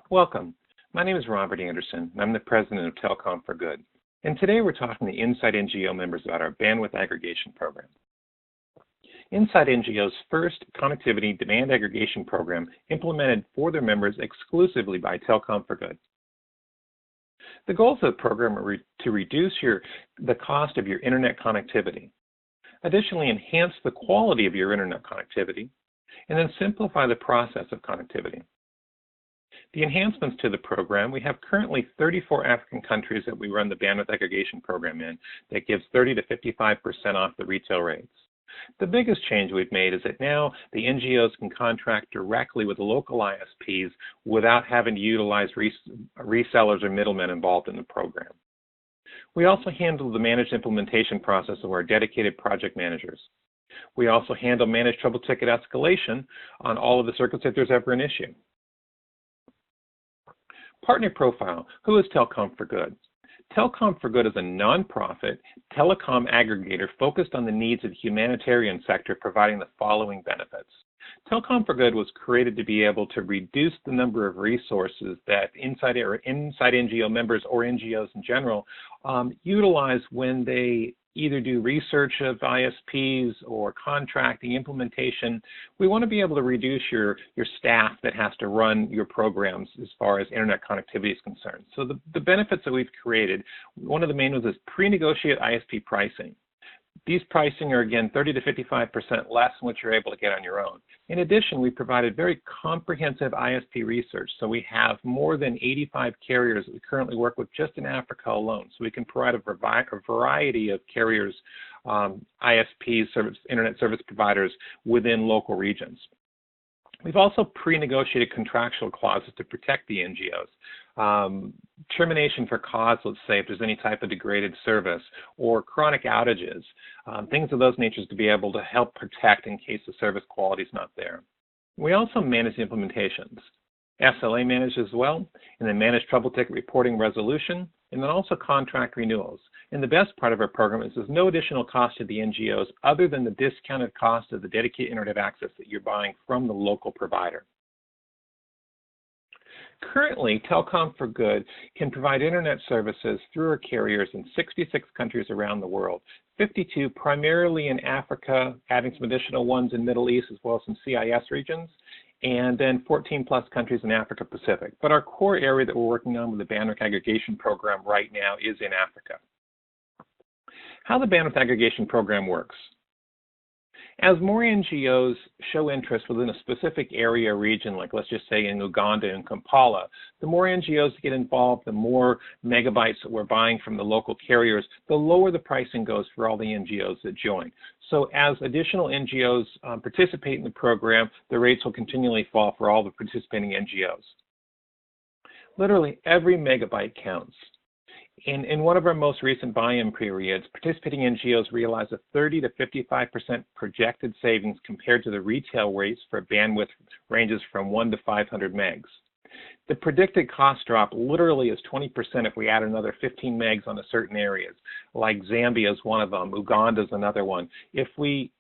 Welcome. My name is Robert Anderson, and I'm the president of Telecom4Good. And today we're talking to Inside NGO members about our bandwidth aggregation program. Inside NGO's first connectivity demand aggregation program implemented for their members exclusively by Telecom4Good. The goals of the program are to reduce the cost of your internet connectivity, additionally enhance the quality of your internet connectivity, and then simplify the process of connectivity. The enhancements to the program, we have currently 34 African countries that we run the bandwidth aggregation program in that gives 30 to 55% off the retail rates. The biggest change we've made is that now the NGOs can contract directly with the local ISPs without having to utilize resellers or middlemen involved in the program. We also handle the managed implementation process of our dedicated project managers. We also handle managed trouble ticket escalation on all of the circuits if there's ever an issue. Partner profile. Who is Telecom4Good? Telecom4Good is a nonprofit telecom aggregator focused on the needs of the humanitarian sector, providing the following benefits. Telecom4Good was created to be able to reduce the number of resources that inside NGO members or NGOs in general utilize when they either do research of ISPs or contracting, implementation. We want to be able to reduce your staff that has to run your programs as far as internet connectivity is concerned. So the benefits that we've created, one of the main ones is pre-negotiate ISP pricing. These pricing are, again, 30 to 55% less than what you're able to get on your own. In addition, we provided very comprehensive ISP research. So we have more than 85 carriers that we currently work with just in Africa alone. So we can provide a variety of carriers, ISPs, internet service providers within local regions. We've also pre-negotiated contractual clauses to protect the NGOs. Termination for cause, let's say, if there's any type of degraded service or chronic outages, things of those natures to be able to help protect in case the service quality is not there. We also manage the implementations. SLA managed as well, and then manage trouble ticket reporting resolution, and then also contract renewals. And the best part of our program is there's no additional cost to the NGOs other than the discounted cost of the dedicated internet access that you're buying from the local provider. Currently, Telecom4Good can provide internet services through our carriers in 66 countries around the world, 52 primarily in Africa, adding some additional ones in Middle East as well as some CIS regions, and then 14 plus countries in Africa Pacific. But our core area that we're working on with the bandwidth aggregation program right now is in Africa. How the bandwidth aggregation program works. As more NGOs show interest within a specific area or region, like let's just say in Uganda and Kampala, the more NGOs get involved, the more megabytes that we're buying from the local carriers, the lower the pricing goes for all the NGOs that join. So as additional NGOs participate in the program, the rates will continually fall for all the participating NGOs. Literally every megabyte counts. In one of our most recent buy-in periods, participating NGOs realized a 30 to 55% projected savings compared to the retail rates for bandwidth ranges from 1 to 500 megs. The predicted cost drop literally is 20% if we add another 15 megs on certain areas, like Zambia is one of them, Uganda is another one. If we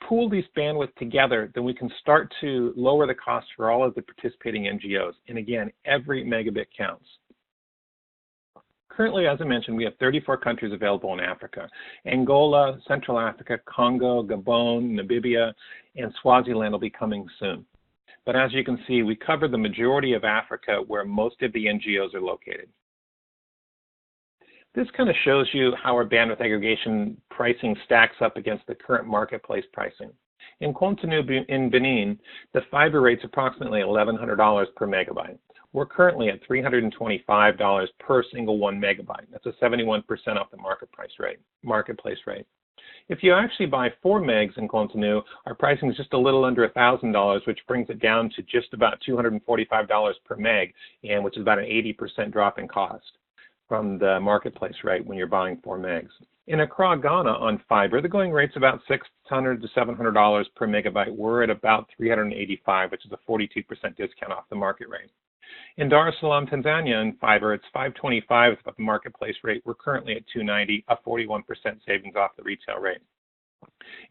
pool these bandwidth together, then we can start to lower the cost for all of the participating NGOs. And again, every megabit counts. Currently, as I mentioned, we have 34 countries available in Africa. Angola, Central Africa, Congo, Gabon, Namibia, and Swaziland will be coming soon. But as you can see, we cover the majority of Africa where most of the NGOs are located. This kind of shows you how our bandwidth aggregation pricing stacks up against the current marketplace pricing. In Cotonou in Benin, the fiber rate's approximately $1,100 per megabyte. We're currently at $325 per single 1 megabyte. That's a 71% off the marketplace rate. If you actually buy 4 megs in Cotonou, our pricing is just a little under $1,000, which brings it down to just about $245 per meg, and which is about an 80% drop in cost from the marketplace rate when you're buying 4 megs. In Accra, Ghana, on fiber, the going rate's about $600 to $700 per megabyte. We're at about $385, which is a 42% discount off the market rate. In Dar es Salaam, Tanzania, in fiber, it's $525 at the marketplace rate. We're currently at $290, a 41% savings off the retail rate.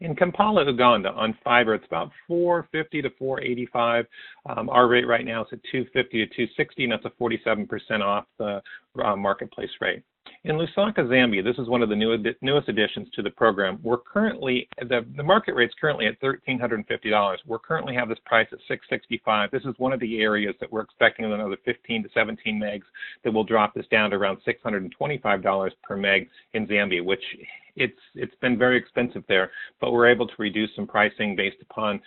In Kampala, Uganda, on fiber, it's about $4.50 to $4.85. Our rate right now is at $2.50 to $2.60, and that's a 47% off the marketplace rate. In Lusaka, Zambia, this is one of the newest additions to the program. We're currently, the market rate's currently at $1,350. We're currently have this price at $665. This is one of the areas that we're expecting another 15 to 17 megs that will drop this down to around $625 per meg in Zambia, which it's been very expensive there, but we're able to reduce some pricing based upon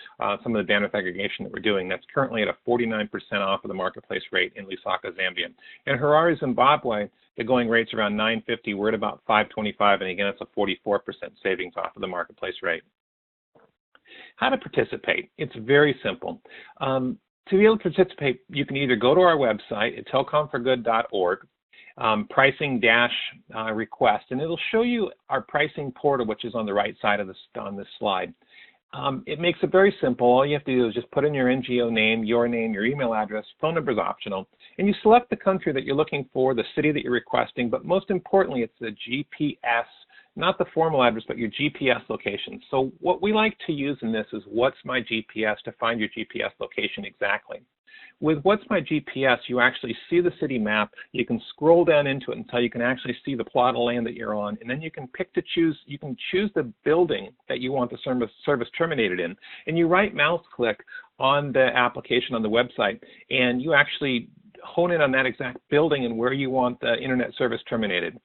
some of the bandwidth aggregation that we're doing. That's currently at a 49% off of the marketplace rate in Lusaka, Zambia. In Harare, Zimbabwe, the going rate's around $9.50. We're at about $5.25, and again, it's a 44% savings off of the marketplace rate. How to participate? It's very simple. To be able to participate, you can either go to our website at telecom4good.org, pricing request, and it'll show you our pricing portal, which is on the right side of on this slide. It makes it very simple. All you have to do is just put in your NGO name, your email address, phone number is optional, and you select the country that you're looking for, the city that you're requesting, but most importantly, it's the GPS, not the formal address, but your GPS location. So what we like to use in this is What's My GPS to find your GPS location exactly. With What's My GPS, you actually see the city map. You can scroll down into it until you can actually see the plot of land that you're on, and then you can choose the building that you want the service terminated in, and you right mouse click on the application on the website, and you actually hone in on that exact building and where you want the internet service terminated.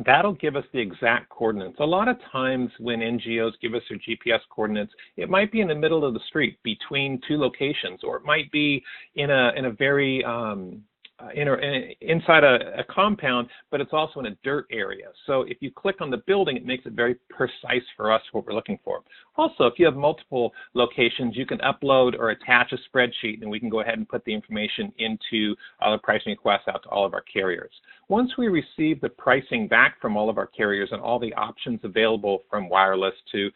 That'll give us the exact coordinates. A lot of times when NGOs give us their GPS coordinates, it might be in the middle of the street between two locations, or it might be in a very inside a compound, but it's also in a dirt area. So if you click on the building, it makes it very precise for us what we're looking for. Also, if you have multiple locations, you can upload or attach a spreadsheet, and we can go ahead and put the information into the pricing requests out to all of our carriers. Once we receive the pricing back from all of our carriers and all the options available from wireless to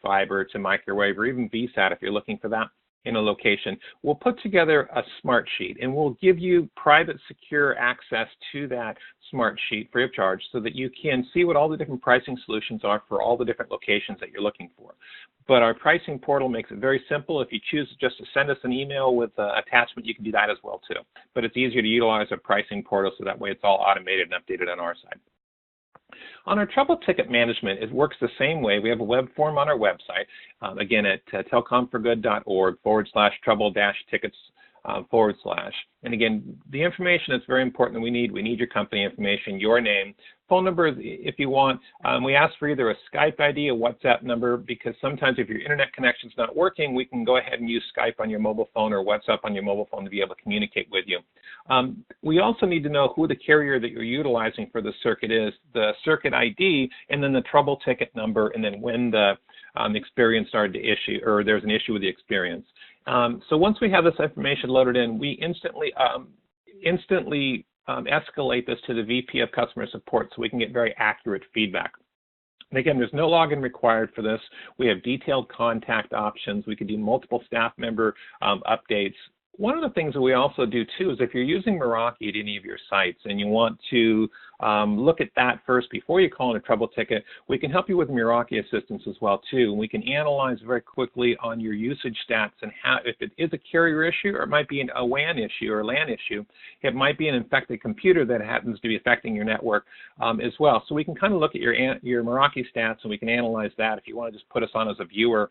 fiber to microwave or even VSAT if you're looking for that in a location, we'll put together a smart sheet, and we'll give you private secure access to that smart sheet free of charge so that you can see what all the different pricing solutions are for all the different locations that you're looking for. But our pricing portal makes it very simple. If you choose just to send us an email with an attachment, you can do that as well too. But it's easier to utilize a pricing portal so that way it's all automated and updated on our side. On our trouble ticket management, it works the same way. We have a web form on our website, again at telecom4good.org/trouble-tickets/. And again, the information that's very important that we need your company information, your name, phone number if you want. We ask for either a Skype ID, a WhatsApp number, because sometimes if your internet connection's not working, we can go ahead and use Skype on your mobile phone or WhatsApp on your mobile phone to be able to communicate with you. We also need to know who the carrier that you're utilizing for the circuit is, the circuit ID, and then the trouble ticket number, and then when the experience started to issue, or there's an issue with the experience. So once we have this information loaded in, we instantly escalate this to the VP of Customer Support so we can get very accurate feedback. And again, there's no login required for this. We have detailed contact options. We can do multiple staff member updates. One of the things that we also do too is if you're using Meraki at any of your sites and you want to look at that first before you call in a trouble ticket, we can help you with Meraki assistance as well too. And we can analyze very quickly on your usage stats and how, if it is a carrier issue or it might be a WAN issue or LAN issue, it might be an infected computer that happens to be affecting your network as well. So we can kind of look at your Meraki stats and we can analyze that. If you want to just put us on as a viewer,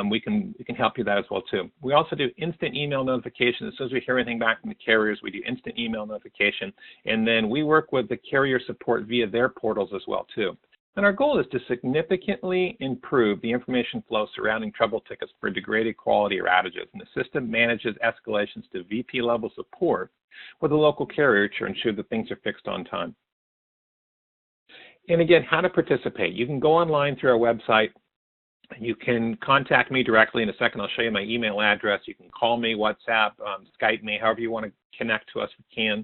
we can help you that as well too. We also do instant email notifications. As soon as we hear anything back from the carriers, we do instant email notification, and then we work with the carrier support via their portals as well too. And our goal is to significantly improve the information flow surrounding trouble tickets for degraded quality or outages, and the system manages escalations to VP level support with a local carrier to ensure that things are fixed on time. And again, how to participate. You can go online through our website. You can contact me directly. In a second, I'll show you my email address. You can call me, WhatsApp, Skype me, however you want to connect to us, we can.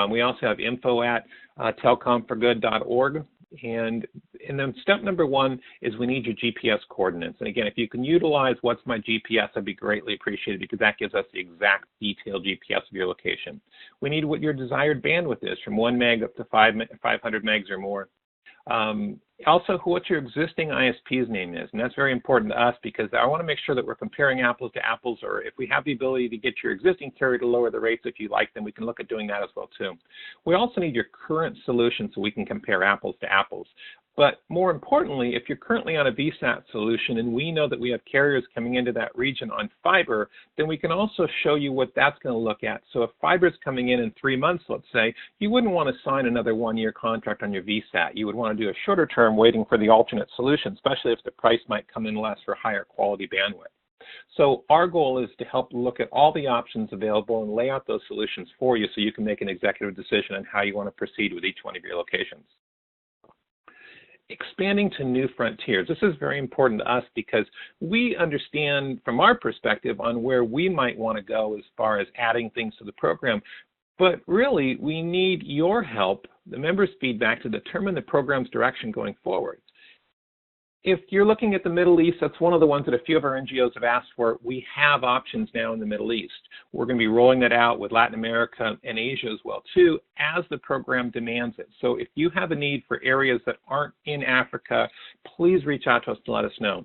We also have info@telecom4good.org. And then step number one is we need your GPS coordinates. And again, if you can utilize What's My GPS, that'd be greatly appreciated because that gives us the exact detailed GPS of your location. We need what your desired bandwidth is, from 1 meg up to 500 megs or more. Also, what your existing ISP's name is, and that's very important to us because I want to make sure that we're comparing apples to apples, or if we have the ability to get your existing carrier to lower the rates if you like them, we can look at doing that as well too. We also need your current solution so we can compare apples to apples. But more importantly, if you're currently on a VSAT solution and we know that we have carriers coming into that region on fiber, then we can also show you what that's going to look at. So if fiber is coming in 3 months, let's say, you wouldn't want to sign another 1-year contract on your VSAT. You would want to do a shorter term waiting for the alternate solution, especially if the price might come in less for higher quality bandwidth. So our goal is to help look at all the options available and lay out those solutions for you so you can make an executive decision on how you want to proceed with each one of your locations. Expanding to new frontiers. This is very important to us because we understand from our perspective on where we might want to go as far as adding things to the program, but really we need your help, the members' feedback, to determine the program's direction going forward. If you're looking at the Middle East, that's one of the ones that a few of our NGOs have asked for. We have options now in the Middle East. We're going to be rolling that out with Latin America and Asia as well too, as the program demands it. So if you have a need for areas that aren't in Africa, please reach out to us to let us know.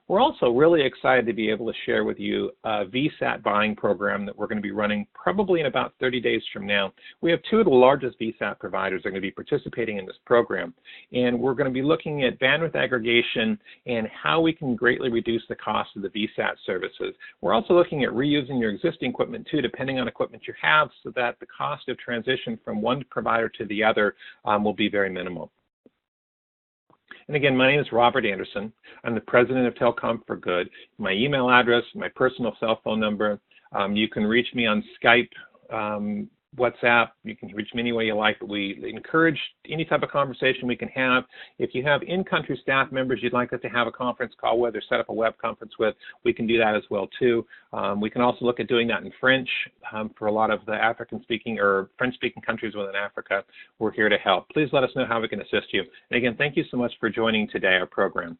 We're also really excited to be able to share with you a VSAT buying program that we're going to be running probably in about 30 days from now. We have 2 of the largest VSAT providers that are going to be participating in this program, and we're going to be looking at bandwidth aggregation and how we can greatly reduce the cost of the VSAT services. We're also looking at reusing your existing equipment too, depending on equipment you have, so that the cost of transition from one provider to the other will be very minimal. And again, my name is Robert Anderson. I'm the president of Telecom4Good. My email address, my personal cell phone number. You can reach me on Skype, WhatsApp. You can reach me any way you like, but we encourage any type of conversation we can have. If you have in-country staff members you'd like us to have a conference call with or set up a web conference with, we can do that as well too. We can also look at doing that in French for a lot of the African-speaking or French-speaking countries within Africa. We're here to help. Please let us know how we can assist you. And again, thank you so much for joining today our program.